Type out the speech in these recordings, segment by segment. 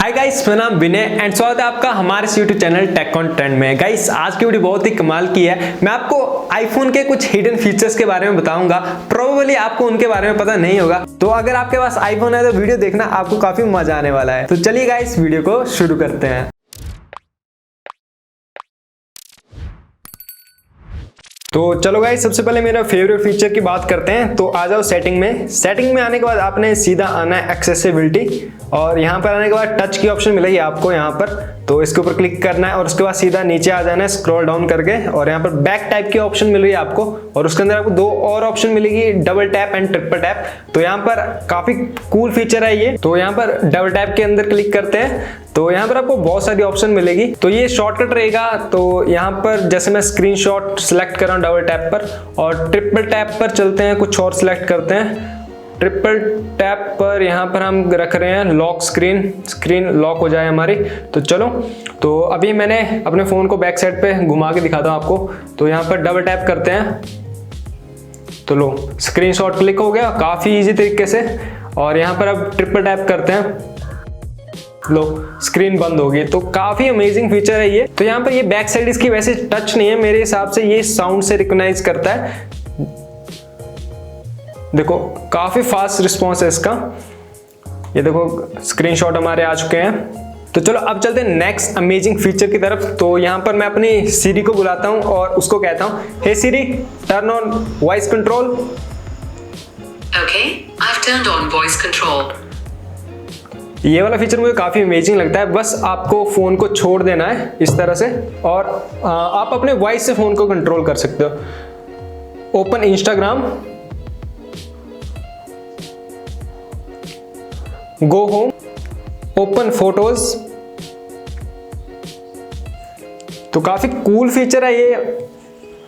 Hi guys, मेरा नाम विनय and स्वागत है आपका हमारे YouTube channel tech on trend में। गाइस, आज की वीडियो बहुत ही कमाल की है। मैं आपको आईफोन के कुछ हिडन फीचर्स के बारे में बताऊंगा। प्रोबेबली आपको उनके बारे में पता नहीं होगा, तो अगर आपके पास आईफोन है तो वीडियो देखना, आपको काफी मजा आने वाला है। तो चलिए गाइस, वीडियो को शुरू करते हैं। तो चलो गाइस, सबसे पहले मेरा फेवरेट फीचर की बात करते हैं। तो आ जाओ सेटिंग में। सेटिंग में आने के बाद आपने सीधा आना है एक्सेसिबिलिटी, और यहाँ पर आने के बाद टच की ऑप्शन मिलेगी आपको यहाँ पर, तो इसके ऊपर क्लिक करना है और उसके बाद सीधा नीचे आ जाना है स्क्रॉल डाउन करके, और यहाँ पर बैक टाइप की ऑप्शन मिल रही है आपको, और उसके अंदर आपको दो और ऑप्शन मिलेगी, double tap and triple tap. तो यहाँ पर काफी कूल फीचर है ये। तो यहाँ पर डबल टैप के अंदर क्लिक करते हैं तो यहाँ पर आपको बहुत सारी ऑप्शन मिलेगी। तो ये शॉर्टकट रहेगा। तो यहाँ पर जैसे मैं स्क्रीनशॉट सिलेक्ट कर रहा हूँ डबल टैप पर, और ट्रिपल टैप पर चलते हैं, कुछ और सिलेक्ट करते हैं। ट्रिपल टैप पर यहाँ पर हम रख रहे हैं लॉक, स्क्रीन लॉक हो जाए हमारी। तो चलो, तो अभी मैंने अपने फ़ोन को बैक साइड पे घुमा के दिखाता हूँ आपको। तो यहाँ पर डबल टैप करते हैं तो लो, स्क्रीनशॉट क्लिक हो गया काफ़ी इजी तरीके से। और यहाँ पर अब ट्रिपल टैप करते हैं, लो स्क्रीन बंद होगी। तो काफी अमेजिंग फीचर है ये। तो यहाँ पर ये बैक साइड इसकी वैसे टच नहीं है, मेरे हिसाब से ये साउंड से रिकॉग्नाइज करता है। देखो काफी फास्ट रिस्पॉन्स है इसका। ये देखो स्क्रीनशॉट हमारे आ चुके हैं। तो चलो अब चलते हैं नेक्स्ट अमेजिंग फीचर की तरफ। तो यहाँ पर मैं अपनी सीरी को बुलाता हूँ और उसको कहता हूँ, hey Siri turn on voice control. Okay, I've turned on voice control. ये वाला फीचर मुझे काफी अमेजिंग लगता है। बस आपको फोन को छोड़ देना है इस तरह से, और आप अपने वॉइस से फोन को कंट्रोल कर सकते हो। Open Instagram, go home, open photos. तो काफी कूल फीचर है ये।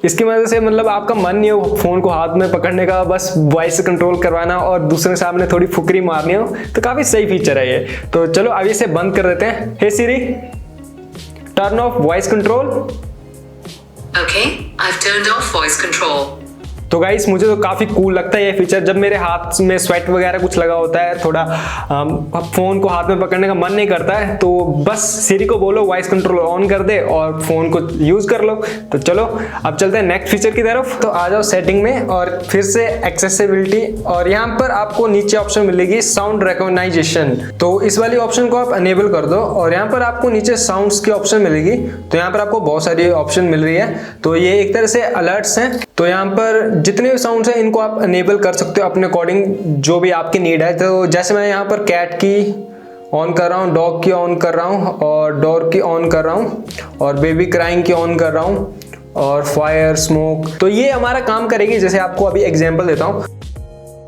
इसकी वजह से मतलब आपका मन नहीं हो फोन को हाथ में पकड़ने का, बस वॉइस से कंट्रोल करवाना और दूसरे के सामने थोड़ी फुकरी मारनी हो। तो काफी सही फीचर है ये। तो चलो अभी इसे बंद कर देते हैं। Hey Siri turn off voice control. Okay, I've turned off voice control. तो गाइस, मुझे तो काफी कूल लगता है ये फीचर। जब मेरे हाथ में स्वेट वगैरह कुछ लगा होता है, थोड़ा फोन को हाथ में पकड़ने का मन नहीं करता है, तो बस सीरी को बोलो वॉइस कंट्रोल ऑन कर दे और फोन को यूज कर लो। तो चलो अब चलते हैं नेक्स्ट फीचर की तरफ। तो आ जाओ सेटिंग में और फिर से एक्सेसिबिलिटी, और यहाँ पर आपको नीचे ऑप्शन मिलेगी साउंड रिकॉग्नाइजेशन। तो इस वाली ऑप्शन को आप अनेबल कर दो, और यहाँ पर आपको नीचे साउंड्स की ऑप्शन मिलेगी। तो यहाँ पर आपको बहुत सारी ऑप्शन मिल रही है। तो ये एक तरह से अलर्ट्स हैं। तो यहाँ पर जितने भी साउंड्स हैं इनको आप अनेबल कर सकते हो अपने अकॉर्डिंग, जो भी आपकी नीड है। तो जैसे मैं यहाँ पर कैट की ऑन कर रहा हूँ, डॉग की ऑन कर रहा हूँ, और डोर की ऑन कर रहा हूँ, और बेबी क्राइंग की ऑन कर रहा हूँ, और फायर, स्मोक। तो ये हमारा काम करेगी। जैसे आपको अभी एग्जांपल देता हूँ।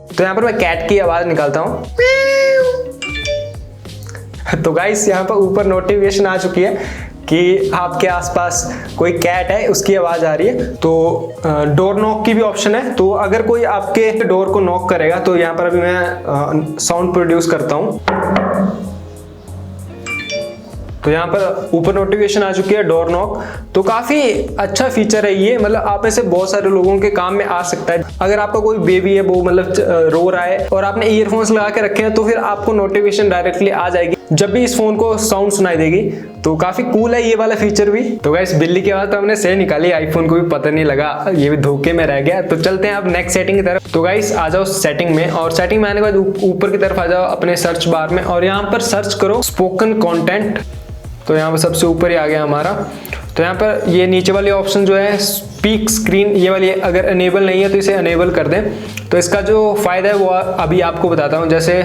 तो यहाँ पर मैं कैट की आवाज निकालता हूँ। तो गाइस, यहाँ पर ऊपर नोटिफिकेशन आ चुकी है कि आपके आसपास कोई कैट है, उसकी आवाज आ रही है। तो डोर नॉक की भी ऑप्शन है। तो अगर कोई आपके डोर को नॉक करेगा, तो यहाँ पर अभी मैं साउंड प्रोड्यूस करता हूँ। तो यहाँ पर ऊपर नोटिफिकेशन आ चुकी है डोर नॉक। तो काफी अच्छा फीचर है ये। मतलब आप ऐसे बहुत सारे लोगों के काम में आ सकता है। अगर आपका कोई बेबी है, वो मतलब रो रहा है और आपने ईयरफोन्स लगा के रखे हैं, तो फिर आपको नोटिफिकेशन डायरेक्टली आ जाएगी जब भी इस फोन को साउंड सुनाई देगी। तो काफी कूल है ये वाला फीचर भी। तो गाइस, बिल्ली की आवाज तो हमने सही निकाली, आईफोन को भी पता नहीं लगा, ये भी धोखे में रह गया। तो चलते हैं अब नेक्स्ट सेटिंग की तरफ। तो गाइस, आ जाओ सेटिंग में, और सेटिंग में आने के बाद ऊपर की तरफ आ जाओ अपने सर्च बार में, और यहाँ पर सर्च करो स्पोकन कंटेंट। तो यहाँ पर सबसे ऊपर ही आ गया हमारा। तो यहाँ पर ये नीचे वाली ऑप्शन जो है स्पीक स्क्रीन, ये वाली अगर अनेबल नहीं है तो इसे अनेबल कर दें। तो इसका जो फायदा है वो अभी आपको बताता हूँ। जैसे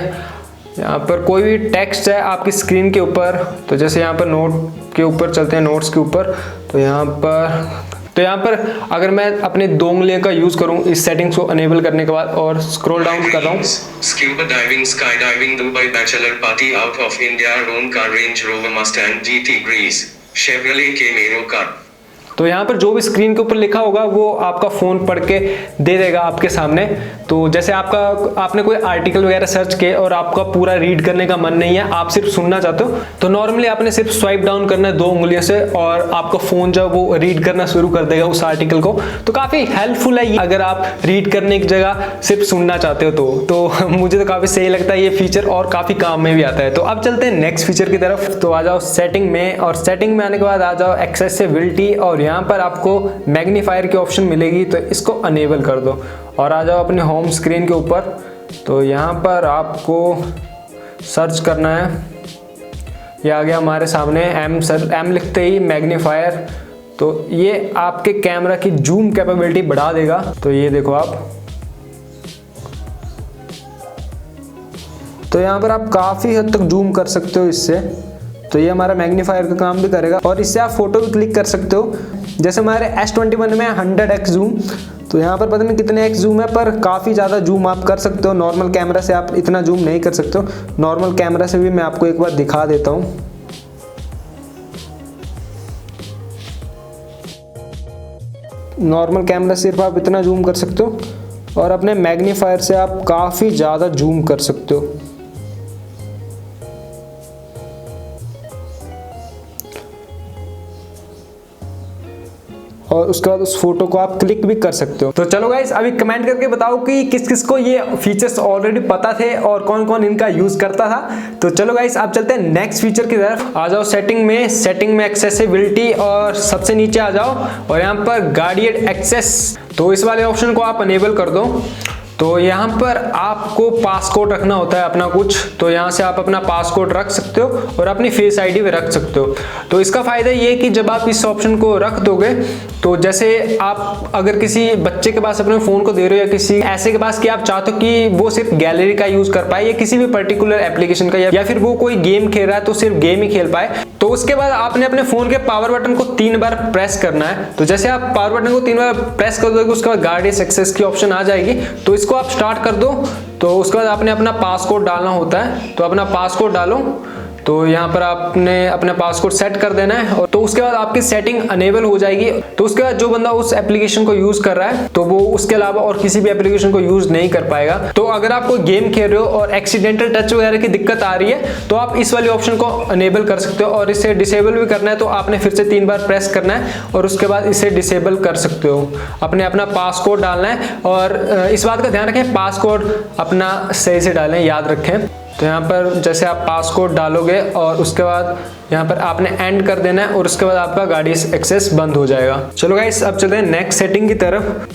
यहाँ पर कोई भी टेक्स्ट है आपकी स्क्रीन के ऊपर, तो जैसे यहाँ पर नोट के ऊपर चलते हैं, नोट्स के ऊपर। तो यहाँ पर अगर मैं अपने दो उंगलियों का यूज करूं इस सेटिंग्स को अनेबल करने के बाद, और स्क्रॉल डाउन कर रहा हूं, scuba diving, sky diving, Dubai bachelor party, out of India, रोम car, Range Rover Mustang, GT ग्रीस, शेवरले कैमेरो कार। तो यहाँ पर जो भी स्क्रीन के ऊपर लिखा होगा वो आपका फ़ोन पढ़ के दे देगा आपके सामने। तो जैसे आपने कोई आर्टिकल वगैरह सर्च किए और आपका पूरा रीड करने का मन नहीं है, आप सिर्फ सुनना चाहते हो, तो नॉर्मली आपने सिर्फ स्वाइप डाउन करना है 2 उंगलियों से और आपका फ़ोन जो वो रीड करना शुरू कर देगा उस आर्टिकल को। तो काफ़ी हेल्पफुल है ये अगर आप रीड करने की जगह सिर्फ सुनना चाहते हो तो मुझे तो काफ़ी सही लगता है ये फीचर और काफ़ी काम में भी आता है। तो अब चलते हैं नेक्स्ट फीचर की तरफ। तो आ जाओ सेटिंग में, और सेटिंग में आने के बाद आ जाओ एक्सेसिबिलिटी, और यहाँ पर आपको मैग्नीफायर की ऑप्शन मिलेगी, तो इसको अनेबल कर दो और आ जाओ अपने होम स्क्रीन के ऊपर। तो यहाँ पर आपको सर्च करना है, ये आ गया हमारे सामने एम लिखते ही मैग्नीफायर। तो ये आपके कैमरा की जूम कैपेबिलिटी बढ़ा देगा। तो ये देखो आप, तो यहाँ पर आप काफ़ी हद तक जूम कर सकते हो इससे। तो ये हमारा मैग्नीफायर का काम भी करेगा और इससे आप फोटो भी क्लिक कर सकते हो। जैसे हमारे S21 में 100x जूम, तो यहाँ पर पता नहीं कितने x जूम है, पर काफ़ी ज़्यादा जूम आप कर सकते हो। नॉर्मल कैमरा से आप इतना जूम नहीं कर सकते हो। नॉर्मल कैमरा से भी मैं आपको एक बार दिखा देता हूँ। नॉर्मल कैमरा से सिर्फ आप इतना जूम कर सकते हो और अपने मैग्नीफायर से आप काफ़ी ज़्यादा जूम कर सकते हो। और उसके बाद उस फोटो को आप क्लिक भी कर सकते हो। तो चलो गाइस, अभी कमेंट करके बताओ कि किस किस को ये फीचर्स ऑलरेडी पता थे और कौन कौन इनका यूज करता था। तो चलो गाइस, आप चलते हैं नेक्स्ट फीचर की तरफ। आ जाओ सेटिंग में एक्सेसिबिलिटी और सबसे नीचे आ जाओ और यहाँ पर गाइडेड एक्सेस, तो इस वाले ऑप्शन को आप अनेबल कर दो। तो यहाँ पर आपको पासकोड रखना होता है अपना कुछ, तो यहाँ से आप अपना पासकोड रख सकते हो और अपनी फेस आईडी भी रख सकते हो। तो इसका फ़ायदा ये है कि जब आप इस ऑप्शन को रख दोगे, तो जैसे आप अगर किसी बच्चे के पास अपने फ़ोन को दे रहे हो या किसी ऐसे के पास कि आप चाहते हो कि वो सिर्फ गैलरी का यूज़ कर पाए या किसी भी पर्टिकुलर एप्लीकेशन का, या फिर वो कोई गेम खेल रहा है तो सिर्फ गेम ही खेल पाए, तो उसके बाद आपने अपने फ़ोन के पावर बटन को 3 बार प्रेस करना है। तो जैसे आप पावर बटन को 3 बार प्रेस कर दोगे, उसके बाद गाइडेड एक्सेस की ऑप्शन आ जाएगी। तो इसको आप स्टार्ट कर दो। तो उसके बाद आपने अपना पासकोड डालना होता है, तो अपना पासकोड डालो। तो यहाँ पर आपने अपना पासकोड सेट कर देना है और तो उसके बाद आपकी सेटिंग अनेबल हो जाएगी। तो उसके बाद जो बंदा उस एप्लीकेशन को यूज कर रहा है तो वो उसके अलावा और किसी भी एप्लीकेशन को यूज नहीं कर पाएगा। तो अगर आप कोई गेम खेल रहे हो और एक्सीडेंटल टच वगैरह की दिक्कत आ रही है तो आप इस वाले ऑप्शन को अनेबल कर सकते हो, और इसे डिसेबल भी करना है तो आपने फिर से 3 बार प्रेस करना है और उसके बाद इसे डिसेबल कर सकते हो। आपने अपना पासकोड डालना है और इस बात का ध्यान रखें, पासकोड अपना सही से डालें, याद रखें। तो यहाँ पर जैसे आप पासकोड डालोगे और उसके बाद यहाँ पर आपने एंड कर देना है और उसके बाद आपका गाड़ी एक्सेस बंद हो जाएगा। चलो गाइस, अब चलते हैं नेक्स्ट सेटिंग की तरफ।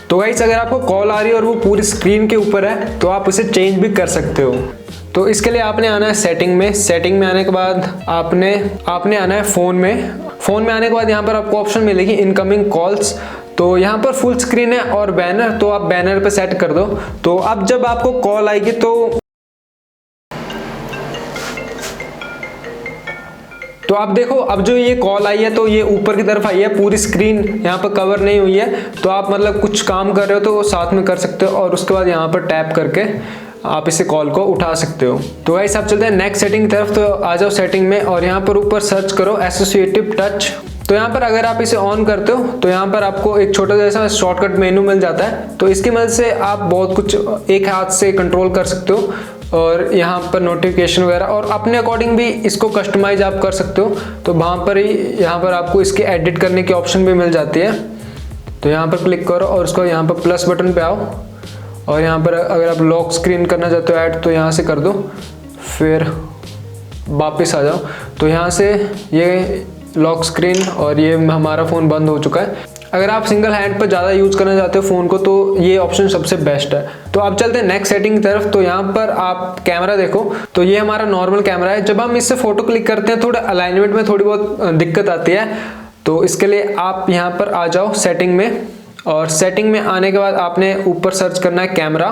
तो गाइस, अगर आपको कॉल आ रही है और वो पूरी स्क्रीन के ऊपर है तो आप उसे चेंज भी कर सकते हो। तो इसके लिए आपने आना है सेटिंग में आने के बाद आपने आना है फ़ोन में आने के बाद यहाँ पर आपको ऑप्शन मिलेगी इनकमिंग कॉल्स। तो यहाँ पर फुल स्क्रीन है और बैनर, तो आप बैनर पे सेट कर दो। तो अब जब आपको कॉल आएगी तो आप देखो, अब जो ये कॉल आई है तो ये ऊपर की तरफ आई है, पूरी स्क्रीन यहाँ पर कवर नहीं हुई है। तो आप मतलब कुछ काम कर रहे हो तो वो साथ में कर सकते हो और उसके बाद यहाँ पर टैप करके आप इसे कॉल को उठा सकते हो। तो गाइस, आप चलते हैं नेक्स्ट सेटिंग की तरफ। तो आ जाओ सेटिंग में और यहाँ पर ऊपर सर्च करो एसोसिएटिव टच। तो यहाँ पर अगर आप इसे ऑन करते हो तो यहाँ पर आपको एक छोटा जैसा शॉर्टकट मेनू मिल जाता है। तो इसकी मदद से आप बहुत कुछ एक हाथ से कंट्रोल कर सकते हो और यहाँ पर नोटिफिकेशन वगैरह, और अपने अकॉर्डिंग भी इसको कस्टमाइज आप कर सकते हो। तो वहाँ पर ही यहाँ पर आपको इसके एडिट करने की ऑप्शन भी मिल जाती है। तो यहाँ पर क्लिक करो और उसको यहाँ पर प्लस बटन पे आओ और यहाँ पर अगर आप लॉक स्क्रीन करना चाहते हो ऐड तो यहाँ से कर दो, फिर वापस आ जाओ। तो यहाँ से ये लॉक स्क्रीन और ये हमारा फ़ोन बंद हो चुका है। अगर आप सिंगल हैंड पर ज़्यादा यूज़ करना चाहते हो फ़ोन को तो ये ऑप्शन सबसे बेस्ट है। तो अब चलते हैं नेक्स्ट सेटिंग की तरफ। तो यहाँ पर आप कैमरा देखो, तो ये हमारा नॉर्मल कैमरा है। जब हम इससे फ़ोटो क्लिक करते हैं थोड़ा अलाइनमेंट में थोड़ी बहुत दिक्कत आती है। तो इसके लिए आप यहाँ पर आ जाओ सेटिंग में, और सेटिंग में आने के बाद आपने ऊपर सर्च करना है कैमरा।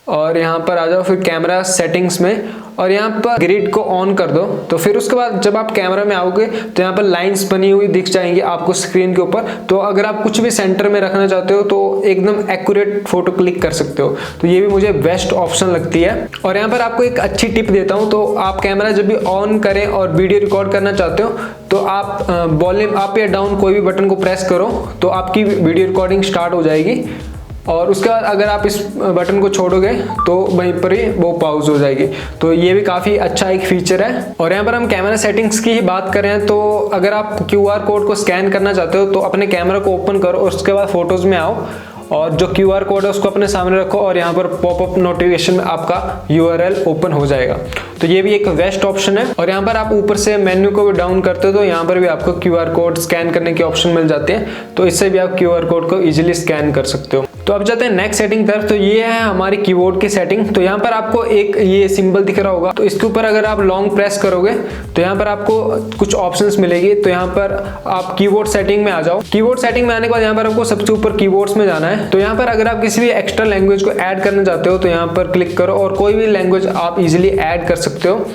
और यहाँ पर आ जाओ फिर कैमरा सेटिंग्स में और यहाँ पर ग्रिड को ऑन कर दो। तो फिर उसके बाद जब आप कैमरा में आओगे तो यहाँ पर लाइंस बनी हुई दिख जाएंगी आपको स्क्रीन के ऊपर। तो अगर आप कुछ भी सेंटर में रखना चाहते हो तो एकदम एक्यूरेट फोटो क्लिक कर सकते हो। तो ये भी मुझे बेस्ट ऑप्शन लगती है। और यहाँ पर आपको एक अच्छी टिप देता हूँ, तो आप कैमरा जब भी ऑन करें और वीडियो रिकॉर्ड करना चाहते हो तो आप वॉल्यूम अप या डाउन कोई भी बटन को प्रेस करो तो आपकी वीडियो रिकॉर्डिंग स्टार्ट हो जाएगी। और उसके बाद अगर आप इस बटन को छोड़ोगे तो वहीं पर ही वो पॉज हो जाएगी। तो ये भी काफ़ी अच्छा एक फीचर है। और यहाँ पर हम कैमरा सेटिंग्स की ही बात करें तो अगर आप QR कोड को स्कैन करना चाहते हो तो अपने कैमरा को ओपन करो और उसके बाद फोटोज़ में आओ और जो QR कोड है उसको अपने सामने रखो और यहाँ पर पॉपअप नोटिफिकेशन में आपका URL ओपन हो जाएगा। तो ये भी एक बेस्ट ऑप्शन है। और यहाँ पर आप ऊपर से मेन्यू को भी डाउन करते हो तो यहाँ पर भी आपको QR कोड स्कैन करने की ऑप्शन मिल जाती है। तो इससे भी आप QR कोड को इजीली स्कैन कर सकते हो। तो अब जाते हैं नेक्स्ट सेटिंग तरफ। तो ये है हमारी कीबोर्ड की सेटिंग। तो यहाँ पर आपको एक ये सिंबल दिख रहा होगा, तो इसके ऊपर अगर आप लॉन्ग प्रेस करोगे तो यहाँ पर आपको कुछ ऑप्शंस मिलेगी। तो यहाँ पर आप कीबोर्ड सेटिंग में आ जाओ। कीबोर्ड सेटिंग में आने के बाद यहाँ पर आपको सबसे ऊपर कीबोर्ड्स में जाना है। तो यहाँ पर अगर आप किसी भी एक्स्ट्रा लैंग्वेज को ऐड करना चाहते हो तो यहाँ पर क्लिक करो और कोई भी लैंग्वेज आप इजीली ऐड कर सकते हो।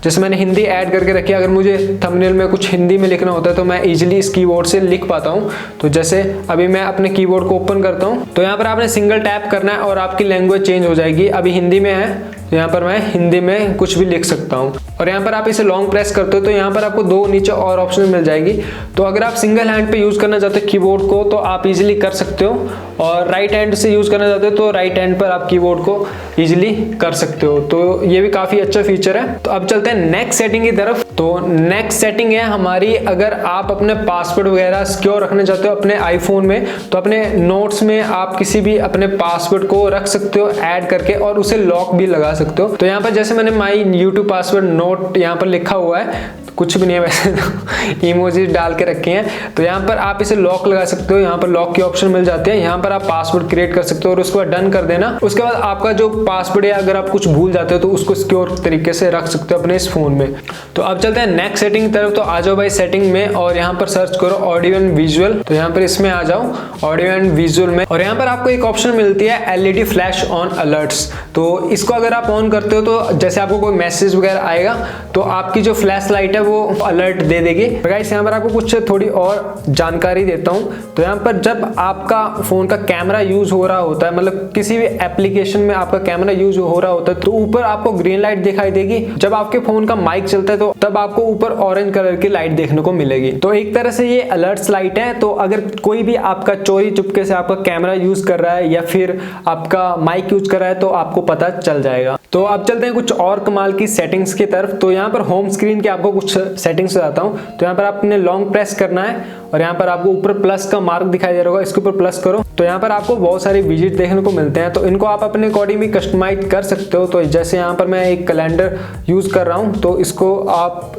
जैसे मैंने हिंदी ऐड करके रखी है, अगर मुझे थंबनेल में कुछ हिंदी में लिखना होता है तो मैं इजीली इस कीबोर्ड से लिख पाता हूँ। तो जैसे अभी मैं अपने कीबोर्ड को ओपन करता हूँ तो यहाँ पर आपने सिंगल टैप करना है और आपकी लैंग्वेज चेंज हो जाएगी। अभी हिंदी में है तो यहाँ पर मैं हिंदी में कुछ भी लिख सकता हूँ। और यहाँ पर आप इसे लॉन्ग प्रेस करते हो तो यहाँ पर आपको दो नीचे और ऑप्शन मिल जाएगी। तो अगर आप सिंगल हैंड पे यूज करना चाहते हो कीबोर्ड को तो आप इजीली कर सकते हो, और राइट हैंड से यूज करना चाहते हो तो राइट हैंड पर आप कीबोर्ड को इजीली कर सकते हो। तो ये भी काफी अच्छा फीचर है। तो अब चलते हैं नेक्स्ट सेटिंग की तरफ। तो नेक्स्ट सेटिंग है हमारी, अगर आप अपने पासवर्ड वगैरह सिक्योर रखना चाहते हो अपने आईफोन में तो अपने नोट्स में आप किसी भी अपने पासवर्ड को रख सकते हो ऐड करके और उसे लॉक भी लगा सकते हो। तो यहाँ पर जैसे मैंने माई यूट्यूब पासवर्ड नोट यहाँ पर लिखा हुआ है, कुछ भी नहीं है वैसे तो इमोजी डाल के रखे हैं। तो यहाँ पर आप इसे लॉक लगा सकते हो। यहाँ पर लॉक की ऑप्शन मिल जाती है। यहाँ पर आप पासवर्ड क्रिएट कर सकते हो और उसके बाद डन कर देना। उसके बाद आपका जो पासवर्ड है अगर आप कुछ भूल जाते हो तो उसको सिक्योर तरीके से रख सकते हो अपने इस फोन में। तो अब चलते हैं नेक्स्ट सेटिंग की तरफ। तो आ जाओ भाई सेटिंग में और यहाँ पर सर्च करो ऑडियो एंड विजुअल। तो यहाँ पर इसमें आ जाओ ऑडियो एंड विजुअल में, और यहाँ पर आपको एक ऑप्शन मिलती है LED फ्लैश ऑन अलर्ट्स। तो इसको अगर आप ऑन करते हो तो जैसे आपको कोई मैसेज वगैरह आएगा तो आपकी जो फ्लैश लाइट है वो अलर्ट दे देगी। गाइस यहाँ पर आपको कुछ थोड़ी और जानकारी देता हूँ। तो यहाँ पर जब आपका फोन का कैमरा यूज हो रहा होता है, मतलब किसी भी एप्लीकेशन में आपका कैमरा यूज हो रहा होता है, तो ऊपर आपको ग्रीन लाइट दिखाई देगी। जब आपके फोन का माइक चलता है तो तब आपको ऊपर ऑरेंज कलर की लाइट देखने को मिलेगी। तो एक तरह से ये अलर्ट्स लाइट है। तो अगर कोई भी आपका चोरी चुपके से आपका कैमरा यूज कर रहा है या फिर आपका माइक यूज कर रहा है तो आपको पता चल जाएगा। तो अब चलते हैं कुछ और कमाल की सेटिंग्स की तरफ। तो यहाँ पर होम स्क्रीन के आपको कुछ सेटिंग्स बताता हूँ। तो यहाँ पर आपने लॉन्ग प्रेस करना है और यहाँ पर आपको ऊपर प्लस का मार्क दिखाई दे रहा होगा, इसके ऊपर प्लस करो तो यहाँ पर आपको बहुत सारे विजिट देखने को मिलते हैं। तो इनको आप अपने अकॉर्डिंग भी कस्टमाइज कर सकते हो। तो जैसे यहाँ पर मैं एक कैलेंडर यूज कर रहा हूँ तो इसको आप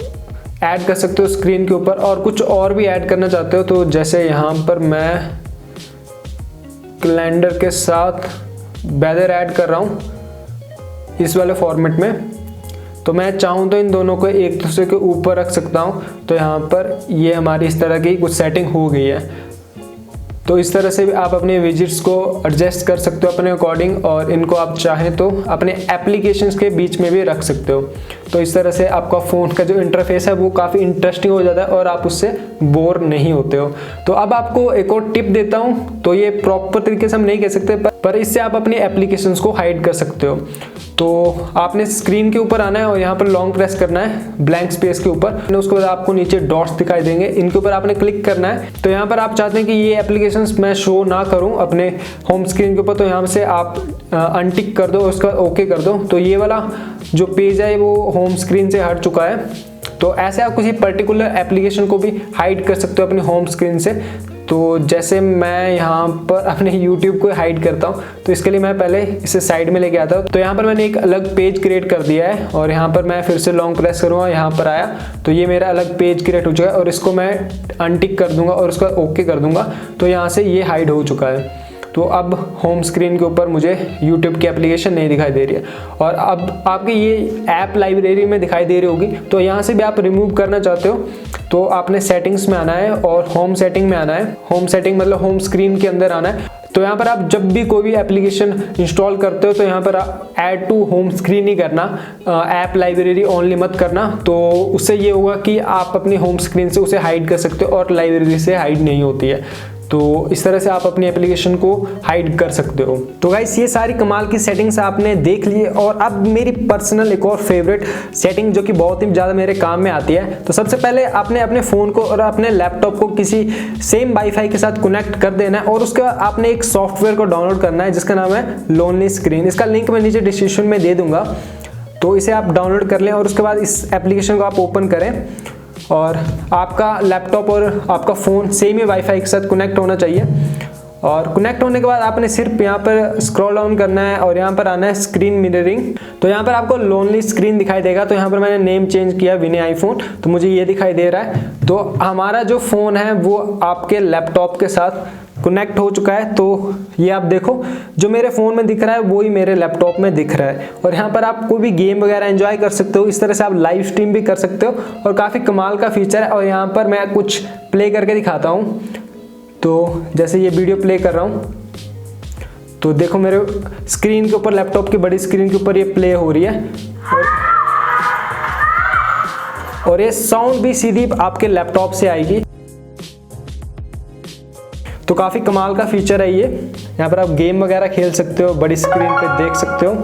ऐड कर सकते हो स्क्रीन के ऊपर, और कुछ और भी ऐड करना चाहते हो तो जैसे यहाँ पर मैं कैलेंडर के साथ वेदर ऐड कर रहा हूँ इस वाले फॉर्मेट में। तो मैं चाहूँ तो इन दोनों को एक दूसरे के ऊपर रख सकता हूँ। तो यहाँ पर ये हमारी इस तरह की कुछ सेटिंग हो गई है। तो इस तरह से भी आप अपने विजिट्स को एडजस्ट कर सकते हो अपने अकॉर्डिंग, और इनको आप चाहें तो अपने एप्लीकेशंस के बीच में भी रख सकते हो। तो इस तरह से आपका फ़ोन का जो इंटरफेस है वो काफ़ी इंटरेस्टिंग हो जाता है और आप उससे बोर नहीं होते हो। तो अब आपको एक और टिप देता हूँ। तो ये प्रॉपर तरीके से हम नहीं कह सकते, पर इससे आप अपनी एप्लीकेशंस को हाइड कर सकते हो। तो आपने स्क्रीन के ऊपर आना है और यहाँ पर लॉन्ग प्रेस करना है ब्लैंक स्पेस के ऊपर। उसके बाद आपको नीचे डॉट्स दिखाई देंगे, इनके ऊपर आपने क्लिक करना है। तो यहाँ पर आप चाहते हैं कि ये एप्लीकेशंस मैं शो ना करूँ अपने होम स्क्रीन के ऊपर, तो यहाँ से आप अनटिक कर दो, उसका ओके कर दो। तो ये वाला जो पेज है वो होम स्क्रीन से हट चुका है। तो ऐसे आप किसी पर्टिकुलर एप्लीकेशन को भी हाइड कर सकते हो अपने होम स्क्रीन से। तो जैसे मैं यहाँ पर अपने YouTube को हाइड करता हूँ तो इसके लिए मैं पहले इसे साइड में लेके आता हूँ। तो यहाँ पर मैंने एक अलग पेज क्रिएट कर दिया है और यहाँ पर मैं फिर से लॉन्ग प्रेस करूँगा, यहाँ पर आया तो ये मेरा अलग पेज क्रिएट हो चुका है, और इसको मैं अनटिक कर दूंगा और उसका ओके कर दूंगा। तो यहाँ से ये हाइड हो चुका है। तो अब होम स्क्रीन के ऊपर मुझे YouTube की एप्लीकेशन नहीं दिखाई दे रही है, और अब आपकी ये ऐप लाइब्रेरी में दिखाई दे रही होगी। तो यहाँ से भी आप रिमूव करना चाहते हो तो आपने सेटिंग्स में आना है और होम सेटिंग में आना है। होम सेटिंग मतलब होम स्क्रीन के अंदर आना है। तो यहाँ पर आप जब भी कोई भी एप्लीकेशन इंस्टॉल करते हो तो यहाँ पर ऐड टू होम स्क्रीन ही करना, ऐप लाइब्रेरी ओनली मत करना। तो उससे ये होगा कि आप अपनी होम स्क्रीन से उसे हाइड कर सकते हो और लाइब्रेरी से हाइड नहीं होती है। तो इस तरह से आप अपनी एप्लीकेशन को हाइड कर सकते हो। तो गाइस ये सारी कमाल की सेटिंग्स आपने देख ली। और अब मेरी पर्सनल एक और फेवरेट सेटिंग जो कि बहुत ही ज़्यादा मेरे काम में आती है। तो सबसे पहले आपने अपने फ़ोन को और अपने लैपटॉप को किसी सेम वाईफाई के साथ कनेक्ट कर देना है और उसके बाद आपने एक सॉफ्टवेयर को डाउनलोड करना है जिसका नाम है लोनली स्क्रीन। इसका लिंक मैं नीचे डिस्क्रिप्शन में दे दूंगा, तो इसे आप डाउनलोड कर लें और उसके बाद इस एप्लीकेशन को आप ओपन करें और आपका लैपटॉप और आपका फ़ोन सेम ही वाईफाई के साथ कनेक्ट होना चाहिए। और कनेक्ट होने के बाद आपने सिर्फ यहाँ पर स्क्रॉल डाउन करना है और यहाँ पर आना है स्क्रीन मिररिंग। तो यहाँ पर आपको लोनली स्क्रीन दिखाई देगा। तो यहाँ पर मैंने नेम चेंज किया विनय आईफोन, तो मुझे ये दिखाई दे रहा है। तो हमारा जो फ़ोन है वो आपके लैपटॉप के साथ कनेक्ट हो चुका है। तो ये आप देखो, जो मेरे फ़ोन में दिख रहा है वो ही मेरे लैपटॉप में दिख रहा है। और यहाँ पर आप कोई भी गेम वगैरह एंजॉय कर सकते हो। इस तरह से आप लाइव स्ट्रीम भी कर सकते हो और काफ़ी कमाल का फीचर है। और यहाँ पर मैं कुछ प्ले करके दिखाता हूँ। तो जैसे ये वीडियो प्ले कर रहा हूँ तो देखो मेरे स्क्रीन के ऊपर, लैपटॉप की बड़ी स्क्रीन के ऊपर ये प्ले हो रही है और ये साउंड भी सीधी आपके लैपटॉप से आएगी। तो काफ़ी कमाल का फीचर है ये। यहाँ पर आप गेम वगैरह खेल सकते हो, बड़ी स्क्रीन पे देख सकते हो।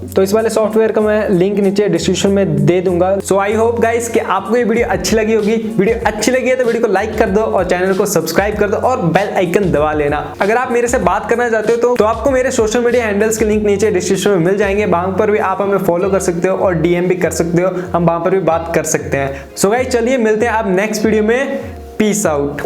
तो इस वाले सॉफ्टवेयर का मैं लिंक नीचे डिस्क्रिप्शन में दे दूंगा। सो आई होप गाइस कि आपको ये वीडियो अच्छी लगी होगी। वीडियो अच्छी लगी है तो वीडियो को लाइक कर दो और चैनल को सब्सक्राइब कर दो और बेल आइकन दबा लेना। अगर आप मेरे से बात करना चाहते हो तो आपको मेरे सोशल मीडिया हैंडल्स के लिंक नीचे डिस्क्रिप्शन में मिल जाएंगे। वहां पर भी आप हमें फॉलो कर सकते हो और डीएम भी कर सकते हो, हम वहां पर भी बात कर सकते हैं। सो गाइस चलिए मिलते हैं आप नेक्स्ट वीडियो में। Peace out.